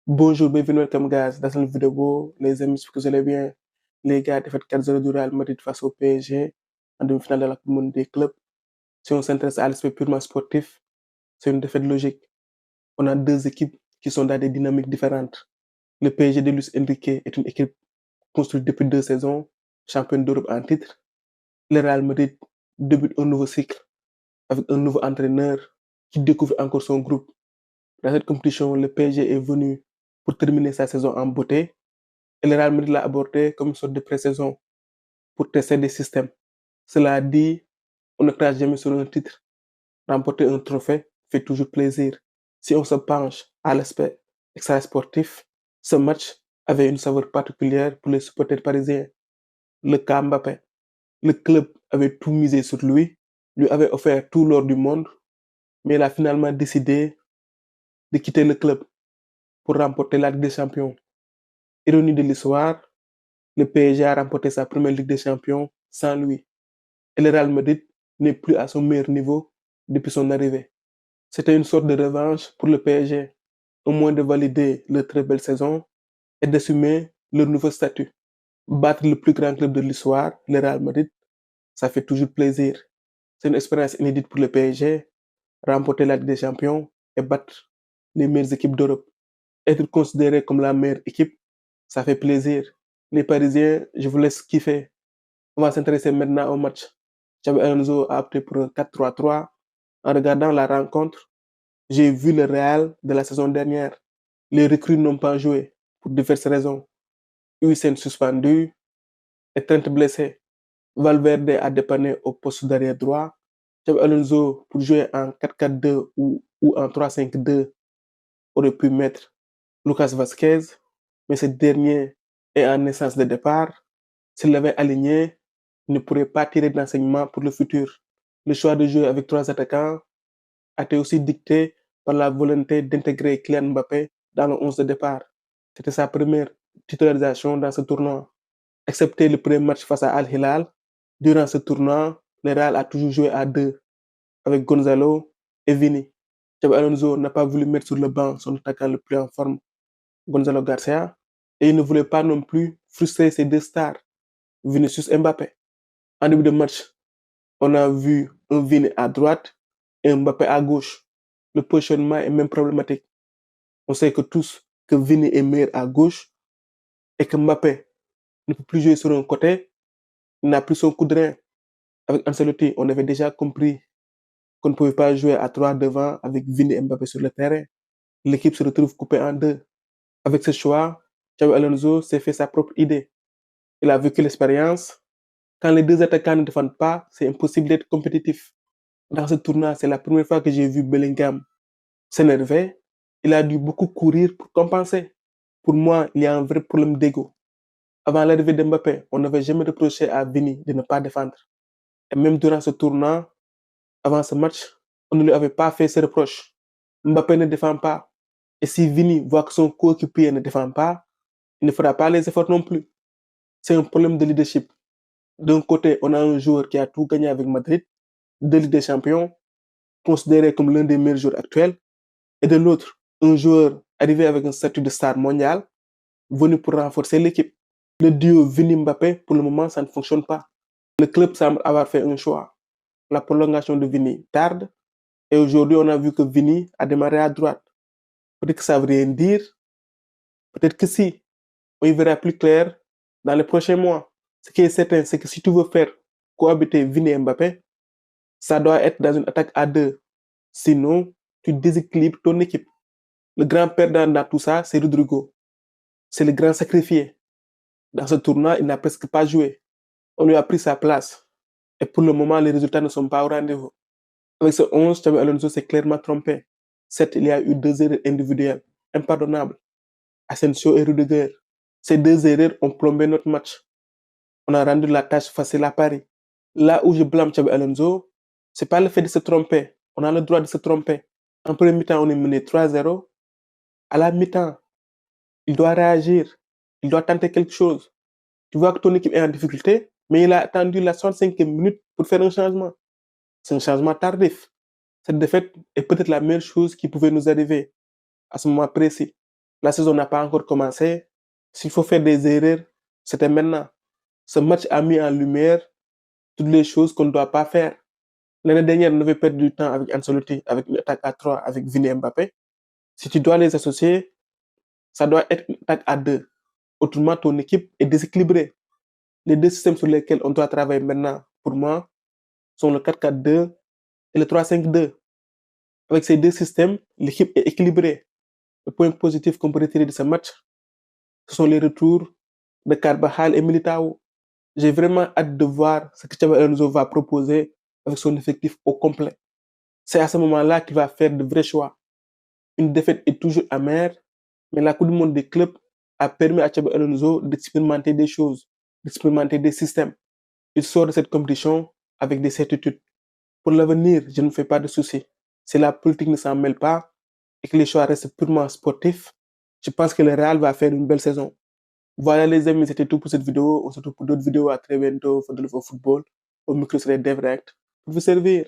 Bonjour, bienvenue welcome guys dans cette vidéo. Les amis, j'espère que vous allez bien. Les gars, défaite 4-0 du Real Madrid face au PSG en demi-finale de la Coupe du Monde des clubs. Si on s'intéresse à l'aspect purement sportif, c'est une défaite logique. On a deux équipes qui sont dans des dynamiques différentes. Le PSG de Luis Enrique est une équipe construite depuis 2 saisons, championne d'Europe en titre. Le Real Madrid débute un nouveau cycle avec un nouveau entraîneur qui découvre encore son groupe. Dans cette compétition, le PSG est venu pour terminer sa saison en beauté et le Real Madrid l'a abordé comme une sorte de pré-saison pour tester des systèmes. Cela dit, on ne crache jamais sur un titre. Remporter un trophée fait toujours plaisir. Si on se penche à l'aspect extra-sportif, ce match avait une saveur particulière pour les supporters parisiens. Le cas Mbappé. Le club avait tout misé sur lui avait offert tout l'or du monde, mais il a finalement décidé de quitter le club pour remporter la Ligue des Champions. Ironie de l'histoire, le PSG a remporté sa première Ligue des Champions sans lui. Et le Real Madrid n'est plus à son meilleur niveau depuis son arrivée. C'était une sorte de revanche pour le PSG, au moins de valider leur très belle saison et d'assumer leur nouveau statut. Battre le plus grand club de l'histoire, le Real Madrid, ça fait toujours plaisir. C'est une expérience inédite pour le PSG, remporter la Ligue des Champions et battre les meilleures équipes d'Europe. Être considéré comme la meilleure équipe, ça fait plaisir. Les Parisiens, je vous laisse kiffer. On va s'intéresser maintenant au match. Xabi Alonso a opté pour un 4-3-3. En regardant la rencontre, j'ai vu le Real de la saison dernière. Les recrues n'ont pas joué pour diverses raisons. Hussein suspendu et Trent blessé. Valverde a dépanné au poste d'arrière droit. Xabi Alonso, pour jouer en 4-4-2 ou en 3-5-2, aurait pu mettre Lucas Vasquez, mais ce dernier est en naissance de départ. S'il l'avait aligné, il ne pourrait pas tirer d'enseignement pour le futur. Le choix de jouer avec 3 attaquants a été aussi dicté par la volonté d'intégrer Kylian Mbappé dans le 11 de départ. C'était sa première titularisation dans ce tournoi. Excepté le premier match face à Al Hilal, durant ce tournoi, le Real a toujours joué à deux, avec Gonzalo et Vini. Xabi Alonso n'a pas voulu mettre sur le banc son attaquant le plus en forme, Gonzalo Garcia, et il ne voulait pas non plus frustrer ses deux stars, Vinicius et Mbappé. En début de match, on a vu un Vini à droite et un Mbappé à gauche. Le positionnement est même problématique. On sait que tous que Vini est meilleur à gauche et que Mbappé ne peut plus jouer sur un côté, il n'a plus son coup de rein. Avec Ancelotti, on avait déjà compris qu'on ne pouvait pas jouer à 3 devant avec Vini et Mbappé sur le terrain. L'équipe se retrouve coupée en deux. Avec ce choix, Xabi Alonso s'est fait sa propre idée. Il a vécu l'expérience. Quand les deux attaquants ne défendent pas, c'est impossible d'être compétitif. Dans ce tournoi, c'est la première fois que j'ai vu Bellingham s'énerver. Il a dû beaucoup courir pour compenser. Pour moi, il y a un vrai problème d'ego. Avant l'arrivée de Mbappé, on n'avait jamais reproché à Vini de ne pas défendre. Et même durant ce tournoi, avant ce match, on ne lui avait pas fait ce reproche. Mbappé ne défend pas. Et si Vini voit que son coéquipier ne défend pas, il ne fera pas les efforts non plus. C'est un problème de leadership. D'un côté, on a un joueur qui a tout gagné avec Madrid, deux Ligues des Champions, considéré comme l'un des meilleurs joueurs actuels, et de l'autre, un joueur arrivé avec un statut de star mondial, venu pour renforcer l'équipe. Le duo Vini-Mbappé, pour le moment, ça ne fonctionne pas. Le club semble avoir fait un choix. La prolongation de Vini tarde, et aujourd'hui, on a vu que Vini a démarré à droite. Peut-être que ça ne veut rien dire, peut-être que si. On y verra plus clair dans les prochains mois. Ce qui est certain, c'est que si tu veux faire cohabiter Vini et Mbappé, ça doit être dans une attaque à deux. Sinon, tu déséquilibres ton équipe. Le grand perdant dans tout ça, c'est Rodrigo. C'est le grand sacrifié. Dans ce tournoi, il n'a presque pas joué. On lui a pris sa place. Et pour le moment, les résultats ne sont pas au rendez-vous. Avec ce 11, Xabi Alonso s'est clairement trompé. Certes, il y a eu 2 erreurs individuelles impardonnables. Asensio et Rudiger. Ces 2 erreurs ont plombé notre match. On a rendu la tâche facile à Paris. Là où je blâme Xabi Alonso, c'est pas le fait de se tromper. On a le droit de se tromper. En premier mi-temps, on est mené 3-0. À la mi-temps, il doit réagir. Il doit tenter quelque chose. Tu vois que ton équipe est en difficulté, mais il a attendu la 65e minute pour faire un changement. C'est un changement tardif. Cette défaite est peut-être la meilleure chose qui pouvait nous arriver à ce moment précis. La saison n'a pas encore commencé. S'il faut faire des erreurs, c'était maintenant. Ce match a mis en lumière toutes les choses qu'on ne doit pas faire. L'année dernière, on avait perdu du temps avec Ancelotti, avec une attaque à 3, avec Vini et Mbappé. Si tu dois les associer, ça doit être une attaque à 2. Autrement, ton équipe est déséquilibrée. Les deux systèmes sur lesquels on doit travailler maintenant, pour moi, sont le 4-4-2 et le 3-5-2. Avec ces deux systèmes, l'équipe est équilibrée. Le point positif qu'on peut retirer de ce match, ce sont les retours de Carvajal et Militao. J'ai vraiment hâte de voir ce que Xabi Alonso va proposer avec son effectif au complet. C'est à ce moment-là qu'il va faire de vrais choix. Une défaite est toujours amère, mais la Coupe du Monde des clubs a permis à Xabi Alonso d'expérimenter des choses, d'expérimenter des systèmes. Il sort de cette compétition avec des certitudes. Pour l'avenir, je ne me fais pas de soucis. Si la politique ne s'en mêle pas et que les choix restent purement sportifs, je pense que le Real va faire une belle saison. Voilà les amis, c'était tout pour cette vidéo. On se retrouve pour d'autres vidéos à très bientôt. Football. Au micro, c'est Dev React pour vous servir.